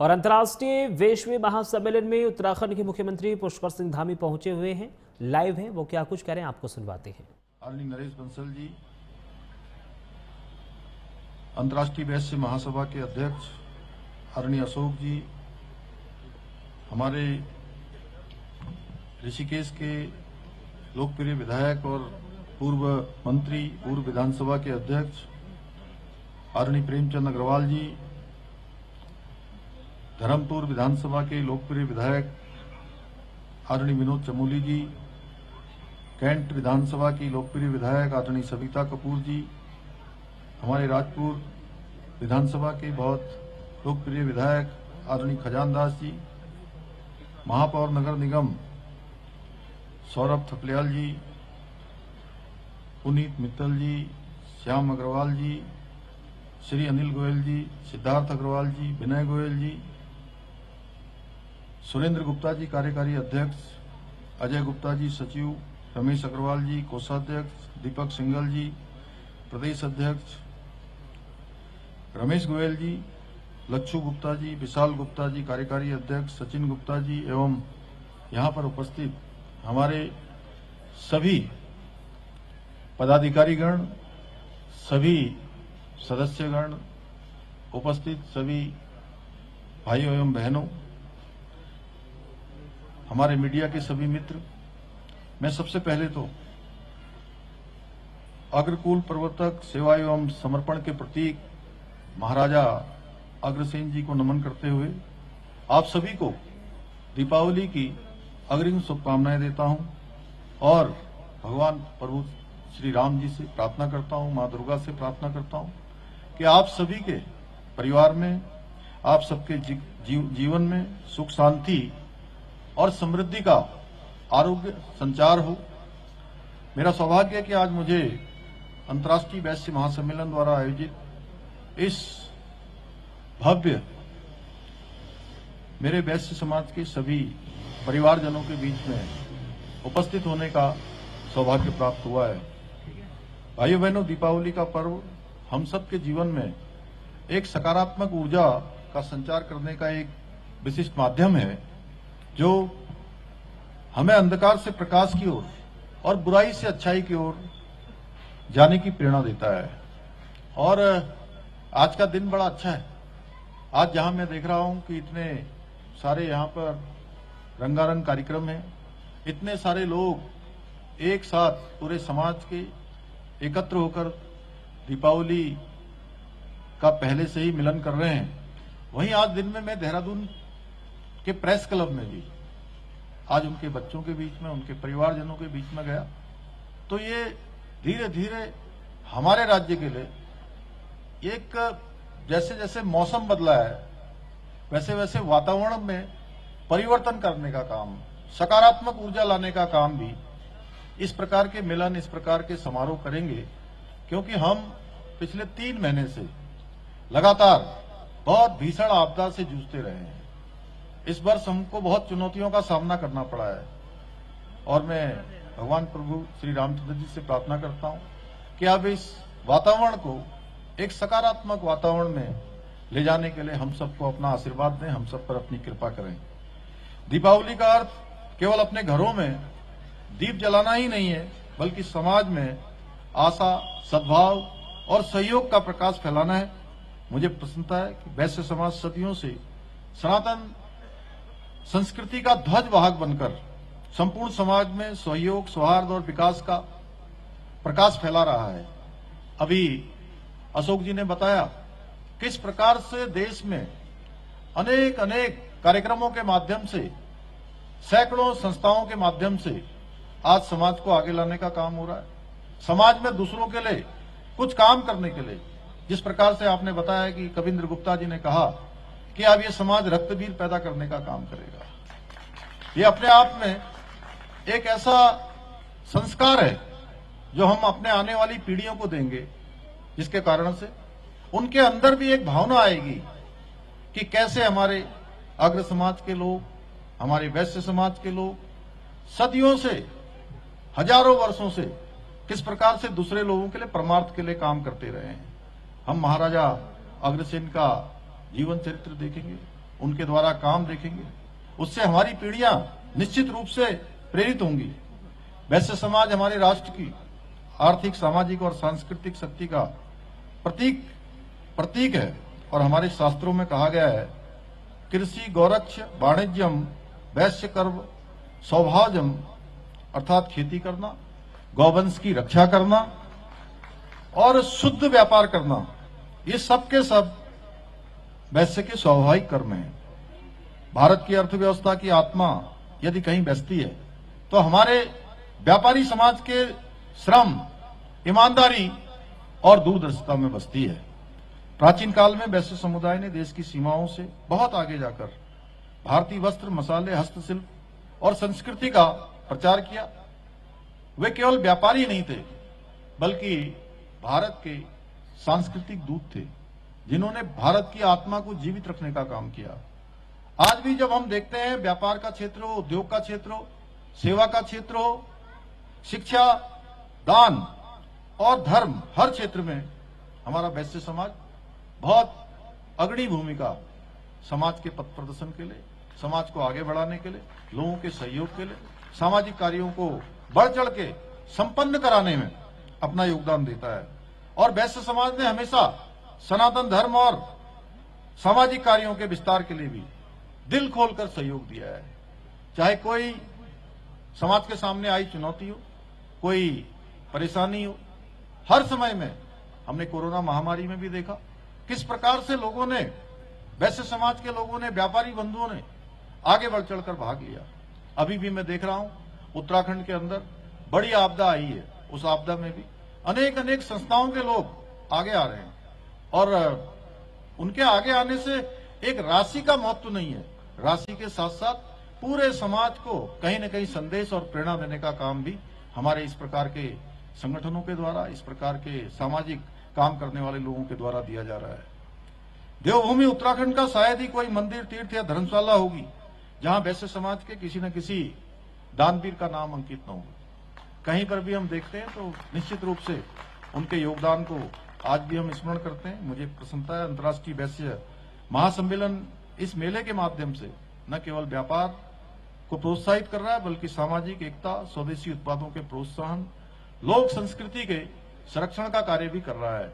और अंतर्राष्ट्रीय वैश्विक महासम्मेलन में उत्तराखंड के मुख्यमंत्री पुष्कर सिंह धामी पहुंचे हुए हैं। लाइव हैं, वो क्या कुछ कह रहे हैं आपको सुनवाते हैं। आदरणीय नरेश बंसल जी, अंतर्राष्ट्रीय वैश्य महासभा के अध्यक्ष आदरणीय अशोक जी, हमारे ऋषिकेश के लोकप्रिय विधायक और पूर्व मंत्री, पूर्व विधानसभा के अध्यक्ष आदरणीय प्रेमचंद अग्रवाल जी, धर्मपुर विधानसभा के लोकप्रिय विधायक आदरणीय विनोद चमोली जी, कैंट विधानसभा की लोकप्रिय विधायक आदरणीय सविता कपूर जी, हमारे राजपुर विधानसभा के बहुत लोकप्रिय विधायक आदरणीय खजान दास जी, महापौर नगर निगम सौरभ थपलियाल जी, पुनीत मित्तल जी, श्याम अग्रवाल जी, श्री अनिल गोयल जी, सिद्धार्थ अग्रवाल जी, विनय गोयल जी, सुरेंद्र गुप्ता जी कार्यकारी अध्यक्ष, अजय गुप्ता जी सचिव, रमेश अग्रवाल जी कोषाध्यक्ष, दीपक सिंघल जी प्रदेश अध्यक्ष, रमेश गोयल जी, लच्छू गुप्ता जी, विशाल गुप्ता जी कार्यकारी अध्यक्ष, सचिन गुप्ता जी एवं यहां पर उपस्थित हमारे सभी पदाधिकारीगण, सभी सदस्यगण, उपस्थित सभी भाइयों एवं बहनों, हमारे मीडिया के सभी मित्र, मैं सबसे पहले तो अग्रकुल प्रवर्तक सेवा एवं समर्पण के प्रतीक महाराजा अग्रसेन जी को नमन करते हुए आप सभी को दीपावली की अग्रिम शुभकामनाएं देता हूं और भगवान प्रभु श्री राम जी से प्रार्थना करता हूं, मां दुर्गा से प्रार्थना करता हूं कि आप सभी के परिवार में, आप सबके जीवन में सुख शांति और समृद्धि का आरोग्य संचार हो। मेरा सौभाग्य है कि आज मुझे अंतर्राष्ट्रीय वैश्य महासम्मेलन द्वारा आयोजित इस भव्य मेरे वैश्य समाज के सभी परिवारजनों के बीच में उपस्थित होने का सौभाग्य प्राप्त हुआ है। भाइयों बहनों, दीपावली का पर्व हम सबके जीवन में एक सकारात्मक ऊर्जा का संचार करने का एक विशिष्ट माध्यम है जो हमें अंधकार से प्रकाश की ओर और बुराई से अच्छाई की ओर जाने की प्रेरणा देता है। और आज का दिन बड़ा अच्छा है। आज जहां मैं देख रहा हूं कि इतने सारे यहां पर रंगारंग कार्यक्रम हैं, इतने सारे लोग एक साथ पूरे समाज के एकत्र होकर दीपावली का पहले से ही मिलन कर रहे हैं। वहीं आज दिन में मैं देहरादून के प्रेस क्लब में भी आज उनके बच्चों के बीच में, उनके परिवारजनों के बीच में गया, तो ये धीरे धीरे हमारे राज्य के लिए एक जैसे जैसे मौसम बदला है वैसे वैसे वातावरण में परिवर्तन करने का काम, सकारात्मक ऊर्जा लाने का काम भी इस प्रकार के मिलन, इस प्रकार के समारोह करेंगे, क्योंकि हम पिछले 3 महीने से लगातार बहुत भीषण आपदा से जूझते रहे हैं। इस वर्ष हमको बहुत चुनौतियों का सामना करना पड़ा है और मैं भगवान प्रभु श्री रामचंद्र जी से प्रार्थना करता हूं कि अब इस वातावरण को एक सकारात्मक वातावरण में ले जाने के लिए हम सबको अपना आशीर्वाद दें, हम सब पर अपनी कृपा करें। दीपावली का अर्थ केवल अपने घरों में दीप जलाना ही नहीं है, बल्कि समाज में आशा, सद्भाव और सहयोग का प्रकाश फैलाना है। मुझे प्रसन्नता है कि वैश्य समाज सदियों से सनातन संस्कृति का ध्वजवाहक बनकर संपूर्ण समाज में सहयोग, सौहार्द और विकास का प्रकाश फैला रहा है। अभी अशोक जी ने बताया किस प्रकार से देश में अनेक कार्यक्रमों के माध्यम से, सैकड़ों संस्थाओं के माध्यम से आज समाज को आगे लाने का काम हो रहा है। समाज में दूसरों के लिए कुछ काम करने के लिए, जिस प्रकार से आपने बताया कि कविंद्र गुप्ता जी ने कहा कि अब ये समाज रक्तबीर पैदा करने का काम करेगा। ये अपने आप में एक ऐसा संस्कार है जो हम अपने आने वाली पीढ़ियों को देंगे, जिसके कारण से उनके अंदर भी एक भावना आएगी कि कैसे हमारे अग्र समाज के लोग, हमारे वैश्य समाज के लोग सदियों से, हजारों वर्षों से किस प्रकार से दूसरे लोगों के लिए, परमार्थ के लिए काम करते रहे हैं। हम महाराजा अग्रसेन का जीवन चरित्र देखेंगे, उनके द्वारा काम देखेंगे, उससे हमारी पीढ़ियां निश्चित रूप से प्रेरित होंगी। वैश्य समाज हमारे राष्ट्र की आर्थिक, सामाजिक और सांस्कृतिक शक्ति का प्रतीक है और हमारे शास्त्रों में कहा गया है, कृषि गौरक्ष वाणिज्यम वैश्य कर्म स्वभावजम, अर्थात खेती करना, गौवंश की रक्षा करना और शुद्ध व्यापार करना, ये सब के सब वैश्य के स्वाभाविक कर्म हैं। भारत की अर्थव्यवस्था की आत्मा यदि कहीं बसती है तो हमारे व्यापारी समाज के श्रम, ईमानदारी और दूरदर्शिता में बसती है। प्राचीन काल में वैश्य समुदाय ने देश की सीमाओं से बहुत आगे जाकर भारतीय वस्त्र, मसाले, हस्तशिल्प और संस्कृति का प्रचार किया। वे केवल व्यापारी नहीं थे, बल्कि भारत के सांस्कृतिक दूत थे, जिन्होंने भारत की आत्मा को जीवित रखने का काम किया। आज भी जब हम देखते हैं व्यापार का क्षेत्र हो, उद्योग का क्षेत्र हो, सेवा का क्षेत्र हो, शिक्षा, दान और धर्म, हर क्षेत्र में हमारा वैश्य समाज बहुत अग्रणी भूमिका समाज के पथ प्रदर्शन के लिए, समाज को आगे बढ़ाने के लिए, लोगों के सहयोग के लिए, सामाजिक कार्यों को बढ़ चढ़ के संपन्न कराने में अपना योगदान देता है। और वैश्य समाज ने हमेशा सनातन धर्म और सामाजिक कार्यों के विस्तार के लिए भी दिल खोलकर सहयोग दिया है। चाहे कोई समाज के सामने आई चुनौती हो, कोई परेशानी हो, हर समय में हमने कोरोना महामारी में भी देखा किस प्रकार से लोगों ने, वैश्य समाज के लोगों ने, व्यापारी बंधुओं ने आगे बढ़ चढ़कर भाग लिया। अभी भी मैं देख रहा हूं उत्तराखंड के अंदर बड़ी आपदा आई है, उस आपदा में भी अनेक संस्थाओं के लोग आगे आ रहे हैं और उनके आगे आने से एक राशि का महत्व नहीं है, राशि के साथ साथ पूरे समाज को कहीं न कहीं संदेश और प्रेरणा देने का काम भी हमारे इस प्रकार के संगठनों के द्वारा, इस प्रकार के सामाजिक काम करने वाले लोगों के द्वारा दिया जा रहा है। देवभूमि उत्तराखंड का शायद ही कोई मंदिर, तीर्थ या धर्मशाला होगी जहां वैश्य समाज के किसी न किसी दानवीर का नाम अंकित न हो। कहीं पर भी हम देखते हैं तो निश्चित रूप से उनके योगदान को आज भी हम स्मरण करते हैं। मुझे प्रसन्नता है अंतर्राष्ट्रीय वैश्य महासम्मेलन इस मेले के माध्यम से न केवल व्यापार को प्रोत्साहित कर रहा है, बल्कि सामाजिक एकता, स्वदेशी उत्पादों के प्रोत्साहन, लोक संस्कृति के संरक्षण का कार्य भी कर रहा है।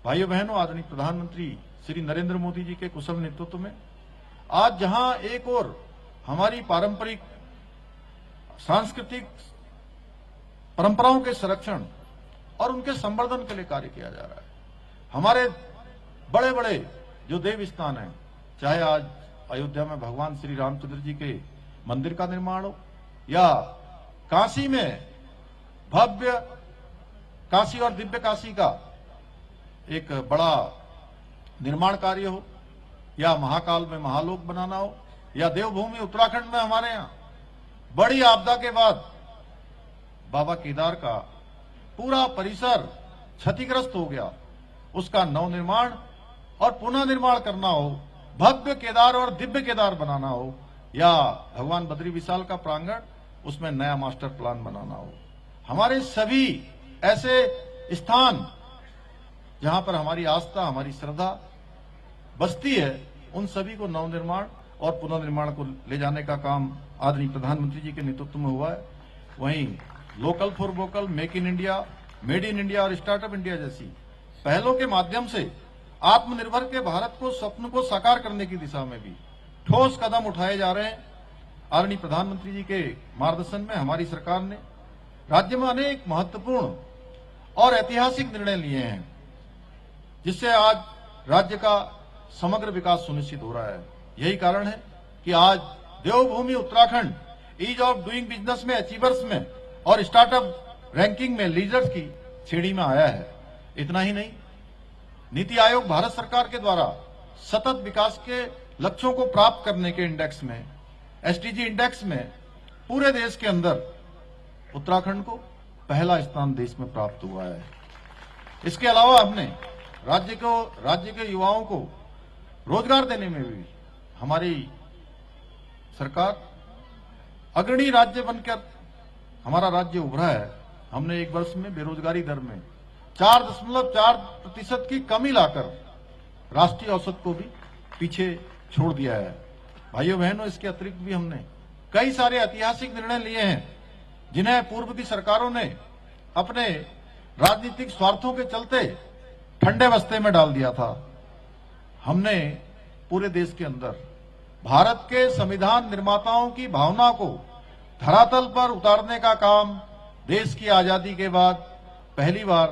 भाइयों बहनों, आदरणीय प्रधानमंत्री श्री नरेंद्र मोदी जी के कुशल नेतृत्व में आज जहां एक ओर हमारी पारंपरिक सांस्कृतिक परंपराओं के संरक्षण और उनके संवर्धन के लिए कार्य किया जा रहा है। हमारे बड़े बड़े जो देव स्थान हैं, चाहे आज अयोध्या में भगवान श्री रामचंद्र जी के मंदिर का निर्माण हो, या काशी में भव्य काशी और दिव्य काशी का एक बड़ा निर्माण कार्य हो, या महाकाल में महालोक बनाना हो, या देवभूमि उत्तराखंड में हमारे यहाँ बड़ी आपदा के बाद बाबा केदार का पूरा परिसर क्षतिग्रस्त हो गया, उसका नवनिर्माण और पुनः निर्माण करना हो, भव्य केदार और दिव्य केदार बनाना हो, या भगवान बद्री विशाल का प्रांगण, उसमें नया मास्टर प्लान बनाना हो। हमारे सभी ऐसे स्थान जहां पर हमारी आस्था, हमारी श्रद्धा बसती है, उन सभी को नवनिर्माण और पुनर्निर्माण को ले जाने का काम आदरणीय प्रधानमंत्री जी के नेतृत्व में हुआ है। वहीं local for vocal, make in India, made in India और स्टार्टअप इंडिया जैसी पहलों के माध्यम से आत्मनिर्भर के भारत को स्वप्न को साकार करने की दिशा में भी ठोस कदम उठाए जा रहे हैं। आदरणीय प्रधानमंत्री जी के मार्गदर्शन में हमारी सरकार ने राज्य में अनेक महत्वपूर्ण और ऐतिहासिक निर्णय लिए हैं, जिससे आज राज्य का समग्र विकास सुनिश्चित हो रहा है। यही कारण है कि आज Devbhoomi Uttarakhand ease of doing business में, अचीवर्स में और स्टार्टअप रैंकिंग में लीडर्स की श्रेणी में आया है। इतना ही नहीं, नीति आयोग भारत सरकार के द्वारा सतत विकास के लक्ष्यों को प्राप्त करने के इंडेक्स में, एसडीजी इंडेक्स में पूरे देश के अंदर उत्तराखंड को पहला स्थान देश में प्राप्त हुआ है। इसके अलावा हमने राज्य के युवाओं को रोजगार देने में भी हमारी सरकार अग्रणी राज्य बनकर हमारा राज्य उभरा है। हमने एक वर्ष में बेरोजगारी दर में 4.4% की कमी लाकर राष्ट्रीय औसत को भी पीछे छोड़ दिया है। भाइयों बहनों, इसके अतिरिक्त भी हमने कई सारे ऐतिहासिक निर्णय लिए हैं जिन्हें पूर्व की सरकारों ने अपने राजनीतिक स्वार्थों के चलते ठंडे बस्ते में डाल दिया था। हमने पूरे देश के अंदर भारत के संविधान निर्माताओं की भावना को धरातल पर उतारने का काम देश की आजादी के बाद पहली बार